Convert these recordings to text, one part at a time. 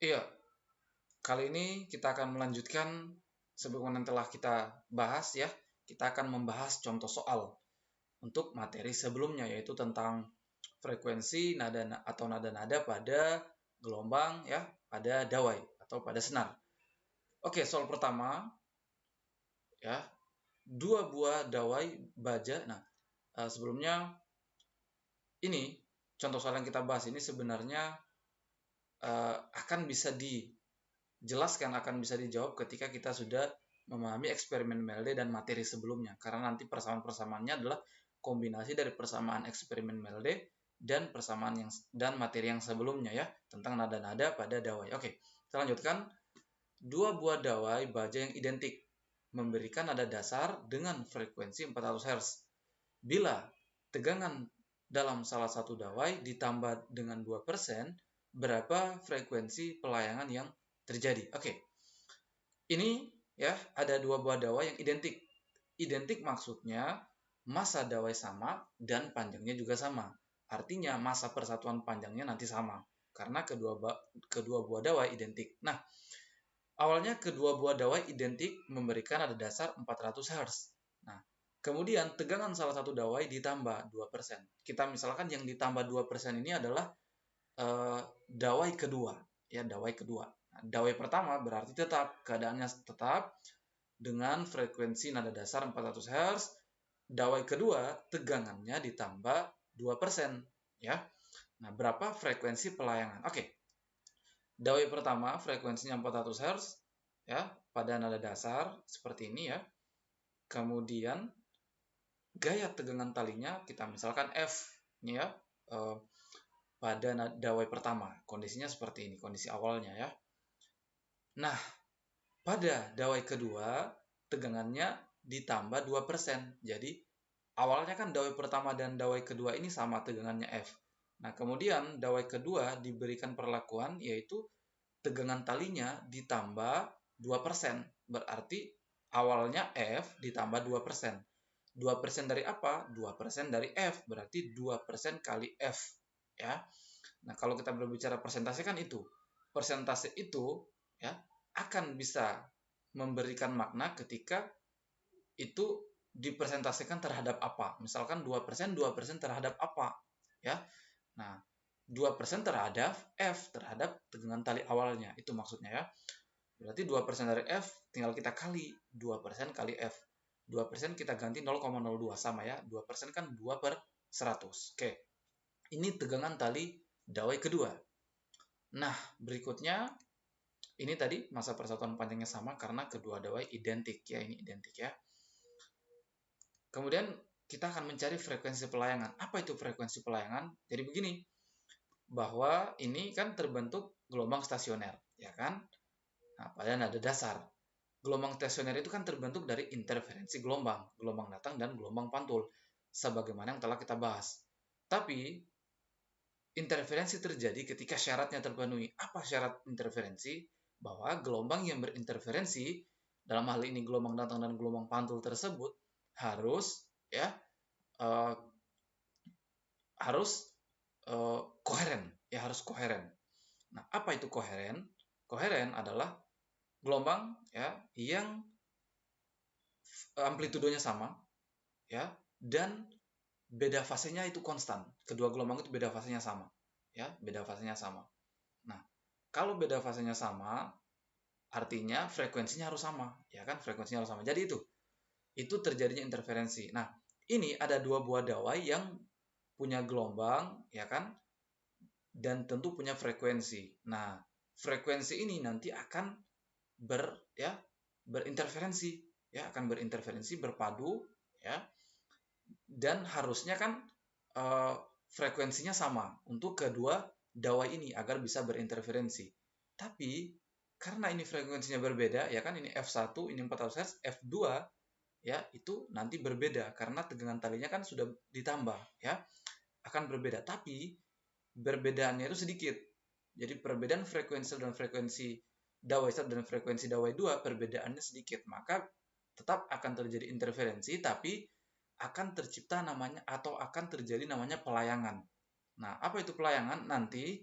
Iya, kali ini kita akan melanjutkan sebagaimana yang telah kita bahas ya. Kita akan membahas contoh soal untuk materi sebelumnya yaitu tentang frekuensi nada atau nada-nada pada gelombang ya, pada dawai atau pada senar. Oke, soal pertama ya, dua buah dawai baja. Nah, sebelumnya ini contoh soal yang kita bahas ini sebenarnya akan bisa dijelaskan, akan bisa dijawab ketika kita sudah memahami eksperimen Melde dan materi sebelumnya. Karena nanti persamaan-persamaannya adalah kombinasi dari persamaan eksperimen Melde dan persamaan dan materi yang sebelumnya ya, tentang nada-nada pada dawai. Oke, kita lanjutkan. Dua buah dawai baja yang identik memberikan nada dasar dengan frekuensi 400 Hz. Bila tegangan dalam salah satu dawai ditambah dengan 2%, berapa frekuensi pelayangan yang terjadi? Oke, ini ya ada dua buah dawai yang identik. Identik maksudnya massa dawai sama dan panjangnya juga sama. Artinya massa persatuan panjangnya nanti sama karena kedua buah dawai identik. Nah, awalnya kedua buah dawai identik memberikan nada dasar 400 Hz. Nah, kemudian tegangan salah satu dawai ditambah 2%. Kita misalkan yang ditambah 2% ini adalah dawai kedua, ya dawai kedua. Nah, dawai pertama berarti tetap keadaannya tetap dengan frekuensi nada dasar 400 Hz. Dawai kedua tegangannya ditambah 2%, ya. Nah, berapa frekuensi pelayangan? Oke. Dawai pertama frekuensinya 400 Hz ya pada nada dasar seperti ini ya. Kemudian gaya tegangan talinya kita misalkan F ini ya. Pada dawai pertama kondisinya seperti ini, kondisi awalnya ya. Nah, pada dawai kedua tegangannya ditambah 2%. Jadi awalnya kan dawai pertama dan dawai kedua ini sama tegangannya F. Nah, kemudian dawai kedua diberikan perlakuan yaitu tegangan talinya ditambah 2%. Berarti awalnya F ditambah 2%. 2% dari apa? 2% dari F. Berarti 2% kali F. Ya. Nah, kalau kita berbicara persentase kan itu. Persentase itu ya akan bisa memberikan makna ketika itu dipresentasikan terhadap apa. Misalkan 2%, 2% terhadap apa. Ya. Nah, 2% terhadap F, terhadap tegangan tali awalnya. Itu maksudnya ya. Berarti 2% dari F tinggal kita kali 2% kali F. 2% kita ganti 0,02 sama ya. 2% kan 2 per 100. Oke. Ini tegangan tali dawai kedua. Nah, berikutnya ini tadi masa persatuan panjangnya sama karena kedua dawai identik ya. Ini identik ya. Kemudian kita akan mencari frekuensi pelayangan. Apa itu frekuensi pelayangan? Jadi begini, bahwa ini kan terbentuk gelombang stasioner, ya kan? Nah, pada nada dasar. Gelombang stasioner itu kan terbentuk dari interferensi gelombang, gelombang datang dan gelombang pantul, sebagaimana yang telah kita bahas. Tapi, interferensi terjadi ketika syaratnya terpenuhi. Apa syarat interferensi? Bahwa gelombang yang berinterferensi, dalam hal ini gelombang datang dan gelombang pantul tersebut, harus ya uh, harus koheren, ya harus koheren. Nah, apa itu koheren? Koheren adalah gelombang ya yang amplitudenya sama ya dan beda fasenya itu konstan. Kedua gelombang itu beda fasenya sama. Ya, beda fasenya sama. Nah, kalau beda fasenya sama, artinya frekuensinya harus sama, ya kan? Frekuensinya harus sama. Jadi itu terjadinya interferensi. Nah, ini ada dua buah dawai yang punya gelombang, ya kan? Dan tentu punya frekuensi. Nah, frekuensi ini nanti akan berinterferensi, ya akan berinterferensi berpadu, ya dan harusnya kan frekuensinya sama untuk kedua dawai ini agar bisa berinterferensi. Tapi karena ini frekuensinya berbeda, ya kan ini F1, ini 400 Hz, F2 ya itu nanti berbeda karena tegangan talinya kan sudah ditambah ya akan berbeda tapi perbedaannya itu sedikit. Jadi perbedaan frekuensi dan frekuensi dawai 1 dan frekuensi dawai 2 perbedaannya sedikit, maka tetap akan terjadi interferensi tapi akan tercipta namanya atau akan terjadi namanya pelayangan. Nah, apa itu pelayangan? Nanti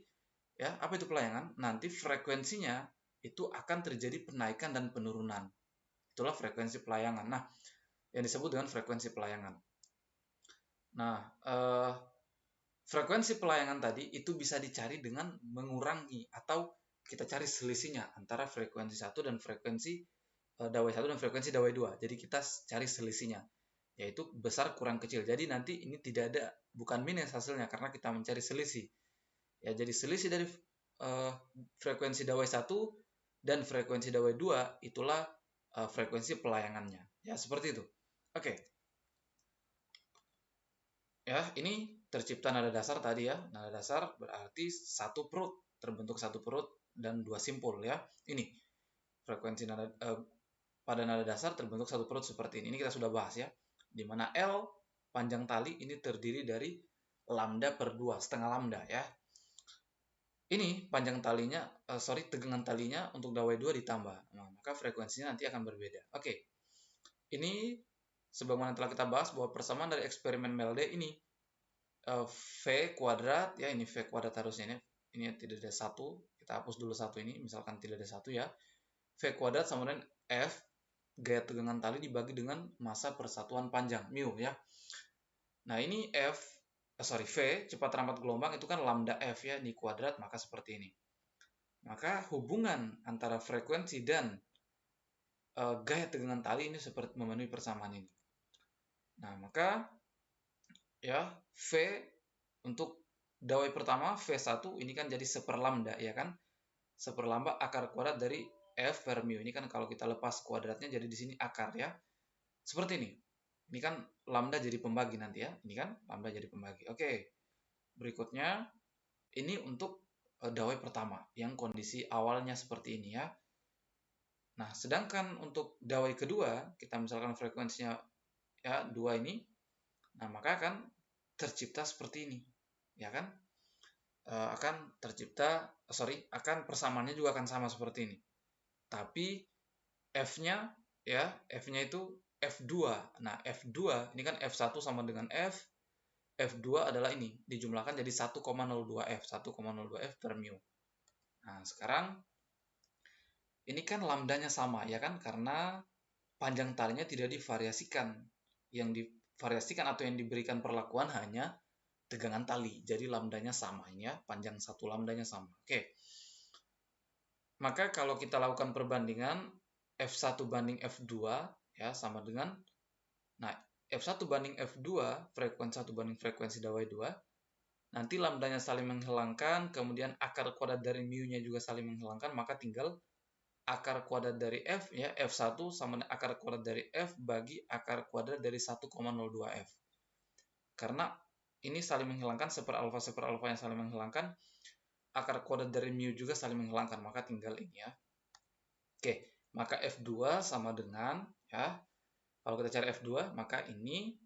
Ya, apa itu pelayangan? Nanti frekuensinya itu akan terjadi penaikan dan penurunan. Itulah frekuensi pelayangan. Nah, yang disebut dengan frekuensi pelayangan. Nah, frekuensi pelayangan tadi itu bisa dicari dengan mengurangi atau kita cari selisihnya antara frekuensi 1 dan frekuensi dawai 1 dan frekuensi dawai 2. Jadi kita cari selisihnya, yaitu besar kurang kecil. Jadi nanti ini tidak ada, bukan minus hasilnya karena kita mencari selisih. Ya, jadi selisih dari frekuensi dawai 1 dan frekuensi dawai 2 itulah frekuensi pelayangannya. Ya, seperti itu. Oke. Ya, ini tercipta nada dasar tadi ya. Nada dasar berarti satu perut, terbentuk satu perut dan dua simpul ya. Ini frekuensi nada pada nada dasar terbentuk satu perut seperti ini. Ini kita sudah bahas ya. Di mana L panjang tali ini terdiri dari lambda per 2, setengah lambda ya. Ini panjang talinya, tegangan talinya untuk dawai 2 ditambah. Nah, maka frekuensinya nanti akan berbeda. Oke. Ini sebagaimana telah kita bahas bahwa persamaan dari eksperimen Melde ini V kuadrat, ya ini V kuadrat harusnya ini tidak ada satu, kita hapus dulu satu ini, misalkan tidak ada satu ya. V kuadrat sama dengan F, gaya tegangan tali dibagi dengan massa persatuan panjang, mu ya. Nah ini V, cepat rampat gelombang itu kan lambda F ya, di kuadrat, maka seperti ini. Maka hubungan antara frekuensi dan gaya tegangan tali ini seperti memenuhi persamaan ini. Nah maka ya V untuk dawai pertama V1 ini kan jadi seperlambda ya kan, seperlambda akar kuadrat dari F per mu. Ini kan kalau kita lepas kuadratnya jadi di sini akar ya, seperti ini kan lambda jadi pembagi nanti ya, ini kan lambda jadi pembagi. Oke, berikutnya ini untuk dawai pertama yang kondisi awalnya seperti ini ya. Nah sedangkan untuk dawai kedua kita misalkan frekuensinya ya 2 ini, nah maka akan tercipta seperti ini ya kan, akan tercipta akan persamaannya juga akan sama seperti ini, tapi F-nya ya, F-nya itu F2. Nah F2 ini kan F1 sama dengan F2 adalah ini dijumlahkan jadi 1,02 F, 1,02 F per mu. Nah sekarang ini kan lambdanya sama ya kan, karena panjang talinya tidak divariasikan, yang divariasikan atau yang diberikan perlakuan hanya tegangan tali. Jadi lambdanya sama ini ya, panjang satu lambdanya sama. Oke. Maka kalau kita lakukan perbandingan F1 banding F2 ya sama dengan, nah F1 banding F2, frekuensi 1 banding frekuensi dawai 2, nanti lambdanya saling menghilangkan, kemudian akar kuadrat dari mu-nya juga saling menghilangkan, maka tinggal akar kuadrat dari F ya, F1 sama dengan akar kuadrat dari F bagi akar kuadrat dari 1,02 F. Karena ini saling menghilangkan, seper alfa yang saling menghilangkan, akar kuadrat dari mu juga saling menghilangkan, maka tinggal ini ya. Oke, maka F2 sama dengan ya, kalau kita cari F2 maka ini,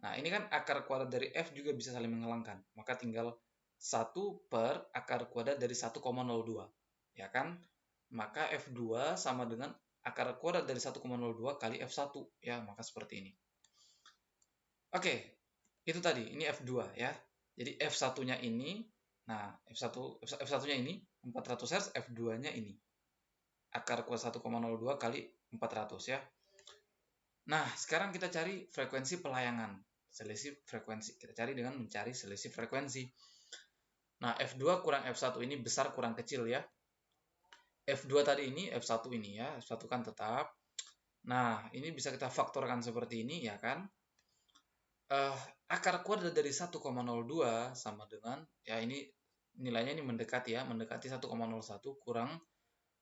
nah ini kan akar kuadrat dari F juga bisa saling menghilangkan, maka tinggal 1 per akar kuadrat dari 1,02 ya kan, maka F2 sama dengan akar kuadrat dari 1,02 kali F1 ya, maka seperti ini. Oke, itu tadi, ini F2 ya. Jadi F1-nya ini, nah F1-nya ini 400 Hz, F2-nya ini akar kuadrat 1,02 kali 400 ya. Nah, sekarang kita cari frekuensi pelayangan, selisih frekuensi. Kita cari dengan mencari selisih frekuensi. Nah, F2 kurang F1 ini besar kurang kecil ya. F2 tadi ini, F1 ini ya, F1 kan tetap. Nah, ini bisa kita faktorkan seperti ini ya kan. Akar kuadrat dari 1,02 sama dengan, ya ini nilainya ini mendekati 1,01 kurang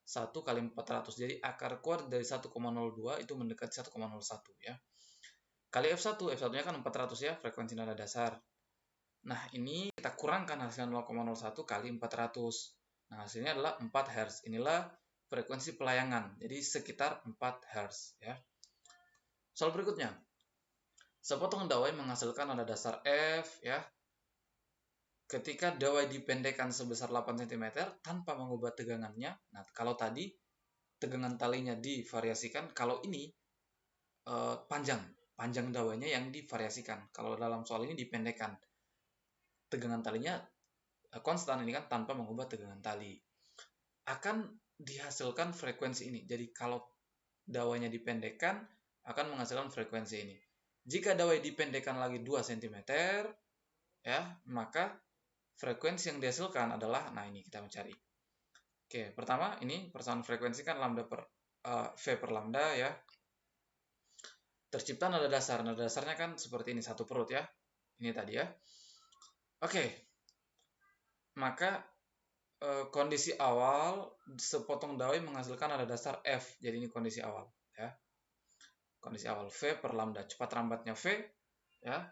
1 kali 400. Jadi akar kuadrat dari 1,02 itu mendekati 1,01 ya. Kali F1, F1-nya kan 400 ya, frekuensi nada dasar. Nah, ini kita kurangkan hasilnya 0,01 kali 400. Nah, hasilnya adalah 4 Hz. Inilah frekuensi pelayangan. Jadi sekitar 4 Hz ya. Soal berikutnya. Sepotong dawai menghasilkan nada dasar F ya. Ketika dawai dipendekkan sebesar 8 cm tanpa mengubah tegangannya. Nah, kalau tadi tegangan talinya divariasikan, kalau ini panjang dawainya yang divariasikan. Kalau dalam soal ini dipendekkan, tegangan talinya konstan ini kan tanpa mengubah tegangan tali. Akan dihasilkan frekuensi ini. Jadi kalau dawainya dipendekkan, akan menghasilkan frekuensi ini. Jika dawai dipendekkan lagi 2 cm, ya, maka frekuensi yang dihasilkan adalah, nah ini kita mencari. Oke, pertama ini persamaan frekuensi kan lambda per V per lambda ya. Tercipta nada dasar. Nada dasarnya kan seperti ini, satu perut ya. Ini tadi ya. Oke. Maka kondisi awal sepotong dawai menghasilkan nada dasar F. Jadi ini kondisi awal ya. Kondisi awal V per lambda, cepat lambatnya V ya.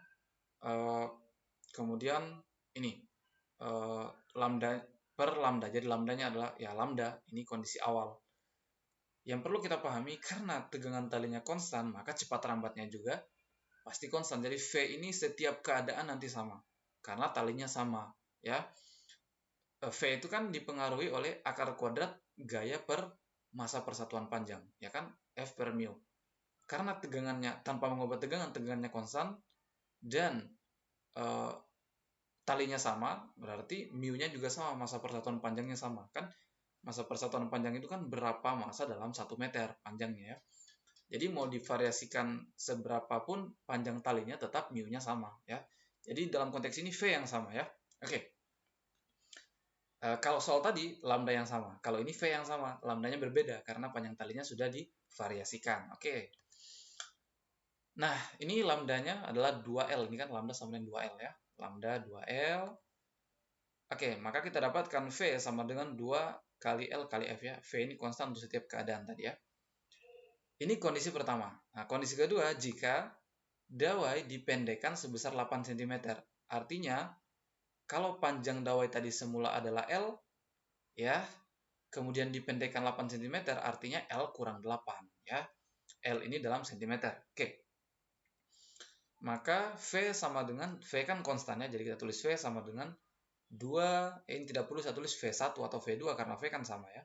Kemudian ini lambda per lambda. Jadi lambdanya adalah ya lambda, ini kondisi awal. Yang perlu kita pahami, karena tegangan talinya konstan, maka cepat lambatnya juga pasti konstan. Jadi V ini setiap keadaan nanti sama, karena talinya sama. Ya, V itu kan dipengaruhi oleh akar kuadrat gaya per masa persatuan panjang, ya kan, F per mu. Karena tegangannya tanpa mengubah tegangan, tegangannya konstan dan talinya sama, berarti mu-nya juga sama, masa persatuan panjangnya sama. Kan masa persatuan panjang itu kan berapa masa dalam 1 meter panjangnya ya. Jadi mau divariasikan seberapapun panjang talinya tetap mu-nya sama ya. Jadi dalam konteks ini V yang sama ya. Oke. Kalau soal tadi lambda yang sama, kalau ini V yang sama, lambdanya berbeda karena panjang talinya sudah divariasikan. Oke. Nah, ini lambdanya adalah 2L. Ini kan lambda sama dengan 2L ya. Lambda 2L. Oke, maka kita dapatkan V sama dengan 2 kali L kali F ya. V ini konstan untuk setiap keadaan tadi ya. Ini kondisi pertama. Nah, kondisi kedua, jika dawai dipendekkan sebesar 8 cm. Artinya, kalau panjang dawai tadi semula adalah L, ya, kemudian dipendekkan 8 cm, artinya L kurang 8. Ya. L ini dalam cm. Oke. Maka V sama dengan, V kan konstannya, jadi kita tulis V sama dengan 2, ini tidak perlu saya tulis V1 atau V2 karena V kan sama ya.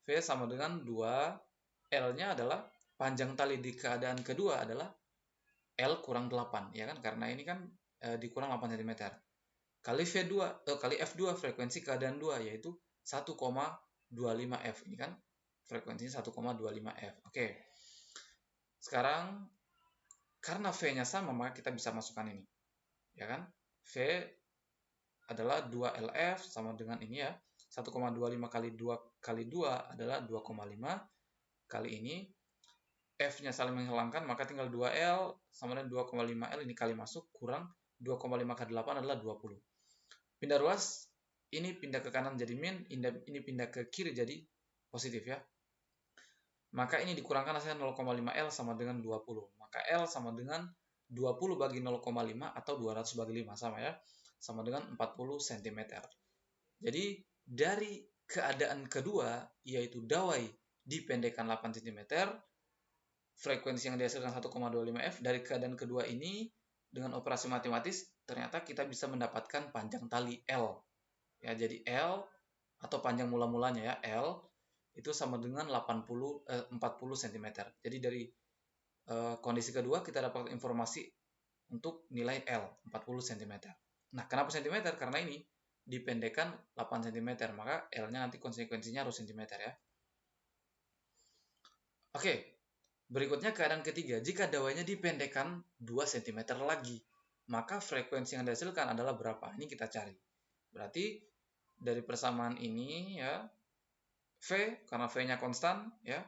V sama dengan 2, L-nya adalah panjang tali di keadaan kedua adalah L kurang 8, ya kan? Karena ini kan dikurang 8 cm. Kali V2, kali F2, frekuensi keadaan 2, yaitu 1,25 F. Ini kan frekuensinya 1,25 F. Oke. Sekarang, karena V-nya sama, maka kita bisa masukkan ini. Ya kan? V adalah 2LF sama dengan ini ya. 1,25 kali 2 kali 2 adalah 2,5. Kali ini F-nya saling menghilangkan, maka tinggal 2L sama dengan 2,5L, ini kali masuk, kurang 2,5 kali 8 adalah 20. Pindah ruas, ini pindah ke kanan jadi min, ini pindah ke kiri jadi positif ya. Maka ini dikurangkan hasilnya 0,5L sama dengan 20. Maka L sama dengan 20 bagi 0,5 atau 200 bagi 5 sama ya. Sama dengan 40 cm. Jadi dari keadaan kedua, yaitu dawai dipendekkan 8 cm, frekuensi yang dihasilkan 1,25 F, dari keadaan kedua ini dengan operasi matematis ternyata kita bisa mendapatkan panjang tali L. Ya, jadi L atau panjang mula-mulanya ya, L itu sama dengan 40 cm. Jadi dari kondisi kedua kita dapat informasi untuk nilai L 40 cm. Nah, kenapa cm? Karena ini dipendekkan 8 cm, maka L-nya nanti konsekuensinya harus cm ya. Oke, berikutnya keadaan ketiga. Jika dawainya dipendekkan 2 cm lagi, maka frekuensi yang dihasilkan adalah berapa? Ini kita cari. Berarti dari persamaan ini ya, V, karena V-nya konstan, ya,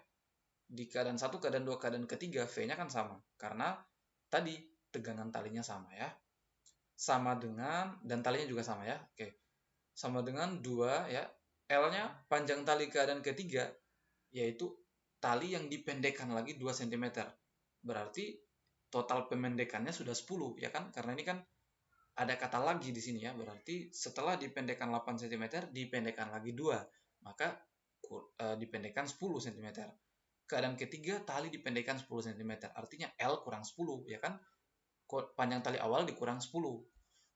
di keadaan 1, keadaan 2, keadaan ketiga, V-nya kan sama. Karena tadi tegangan talinya sama ya. Sama dengan, dan talinya juga sama ya. Oke. Sama dengan 2 ya. L-nya panjang tali keadaan ketiga, yaitu tali yang dipendekkan lagi 2 cm. Berarti total pemendekannya sudah 10, ya kan? Karena ini kan ada kata lagi di sini ya. Berarti setelah dipendekkan 8 cm, dipendekkan lagi 2. Maka dipendekkan 10 cm. Keadaan ketiga, tali dipendekkan 10 cm. Artinya L kurang 10, ya kan? Panjang tali awal dikurang 10.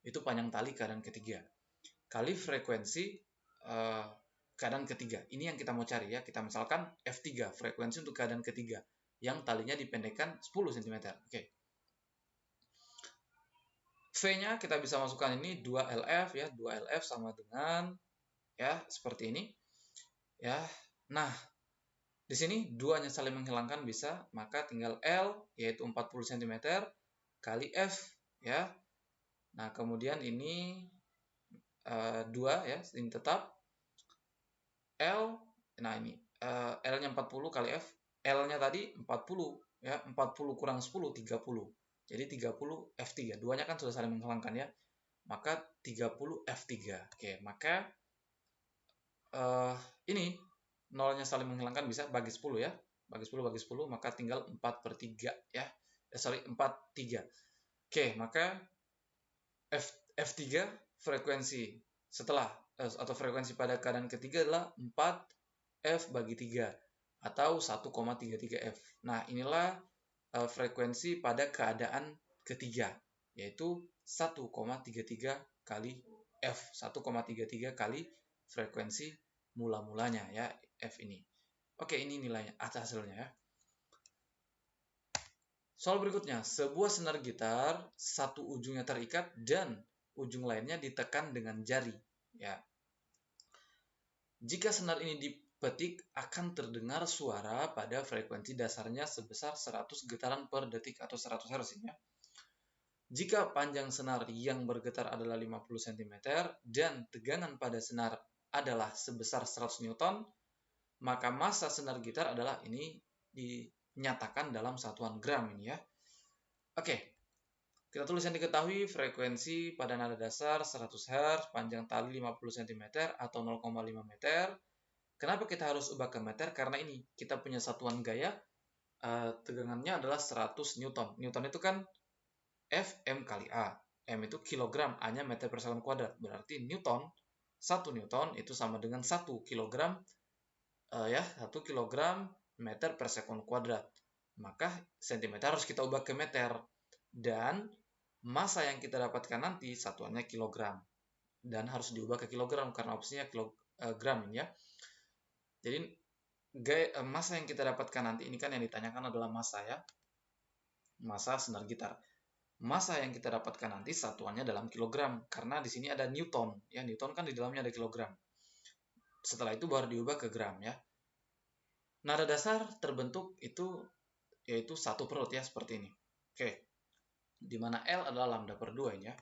Itu panjang tali keadaan ketiga. Kali frekuensi keadaan ketiga. Ini yang kita mau cari ya. Kita misalkan F3, frekuensi untuk keadaan ketiga. Yang talinya dipendekkan 10 cm. Oke. V-nya kita bisa masukkan ini 2LF ya, 2LF sama dengan ya seperti ini ya. Nah, di sini duanya saling menghilangkan bisa, maka tinggal L yaitu 40 cm kali F ya. Nah, kemudian ini 2 ya, ini tetap L. Nah, ini L-nya 40 kali F. L-nya tadi 40 ya, 40 kurang 10 30. Jadi 30 F3. Duanya kan sudah saling menghilangkan ya. Maka 30 F3. Oke, maka ini nolnya saling menghilangkan bisa bagi 10 ya. Bagi 10 maka tinggal 4/3 ya. Sorry, 4/3. Oke, maka F3 frekuensi setelah atau frekuensi pada keadaan ketiga adalah 4F bagi 3 atau 1,33 F. Nah, inilah frekuensi pada keadaan ketiga, yaitu 1,33 kali F. 1,33 kali frekuensi mula-mulanya ya, F ini. Oke, ini nilainya, hasilnya ya. Soal berikutnya, sebuah senar gitar, satu ujungnya terikat dan ujung lainnya ditekan dengan jari. Ya. Jika senar ini dipetik, akan terdengar suara pada frekuensi dasarnya sebesar 100 getaran per detik atau 100 Hz. Ya. Jika panjang senar yang bergetar adalah 50 cm dan tegangan pada senar adalah sebesar 100 Newton, maka massa senar gitar adalah ini dinyatakan dalam satuan gram ini ya. Oke, kita tulis yang diketahui frekuensi pada nada dasar 100 Hz, panjang tali 50 cm atau 0,5 meter. Kenapa kita harus ubah ke meter? Karena ini kita punya satuan gaya, tegangannya adalah 100 Newton. Newton itu kan Fm kali A. M itu kilogram, A-nya meter per sekon kuadrat. Berarti Newton, 1 Newton itu sama dengan 1 kilogram, 1 kilogram meter per sekon kuadrat. Maka cm harus kita ubah ke meter. Dan massa yang kita dapatkan nanti satuannya kilogram. Dan harus diubah ke kilogram karena opsinya kilogram ini ya. Jadi massa yang kita dapatkan nanti ini kan yang ditanyakan adalah massa ya. Massa senar gitar. Massa yang kita dapatkan nanti satuannya dalam kilogram karena di sini ada Newton ya. Newton kan di dalamnya ada kilogram. Setelah itu baru diubah ke gram ya. Nada dasar terbentuk itu yaitu satu perut ya seperti ini. Oke. Di mana L adalah lambda per 2 ini ya.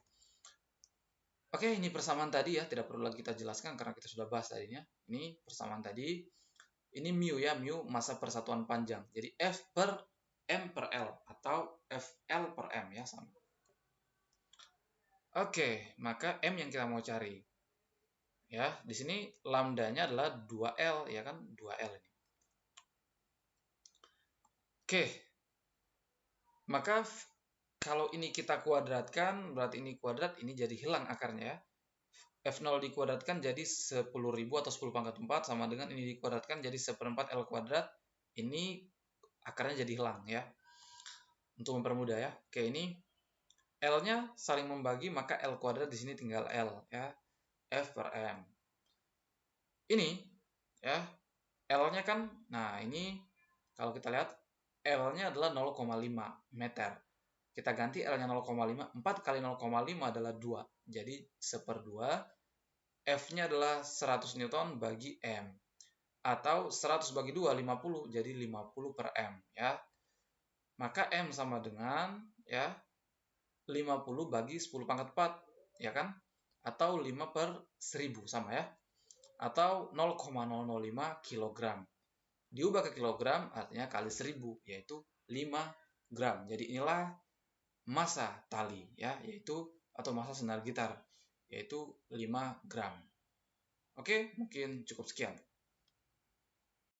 Oke, ini persamaan tadi ya, tidak perlu lagi kita jelaskan karena kita sudah bahas tadinya. Ini persamaan tadi. Ini mu ya, mu massa persatuan panjang. Jadi F per M per L atau FL per M ya sama. Oke, maka M yang kita mau cari. Ya, di sini lambdanya adalah 2L ya kan, 2L ini. Oke. Maka kalau ini kita kuadratkan, berarti ini kuadrat, ini jadi hilang akarnya ya. F0 dikuadratkan jadi 10.000 atau 10 pangkat 4 sama dengan ini dikuadratkan jadi 1/4 L kuadrat. Ini akarnya jadi hilang ya. Untuk mempermudah ya. Oke, ini L-nya saling membagi, maka L kuadrat di sini tinggal L ya. F per M. Ini ya, L-nya kan, nah ini kalau kita lihat L-nya adalah 0,5 meter. Kita ganti L-nya 0,5, 4 kali 0,5 adalah 2. Jadi 1/2. F-nya adalah 100 Newton bagi M. Atau 100 bagi 2, 50. Jadi 50 per M. Ya. Maka M sama dengan ya 50 bagi 10 pangkat 4. Ya kan? Atau 5 per 1000 sama ya. Atau 0,005 kilogram. Diubah ke kilogram artinya kali 1000. Yaitu 5 gram. Jadi inilah massa tali ya, yaitu atau massa senar gitar, yaitu 5 gram. Oke, mungkin cukup sekian.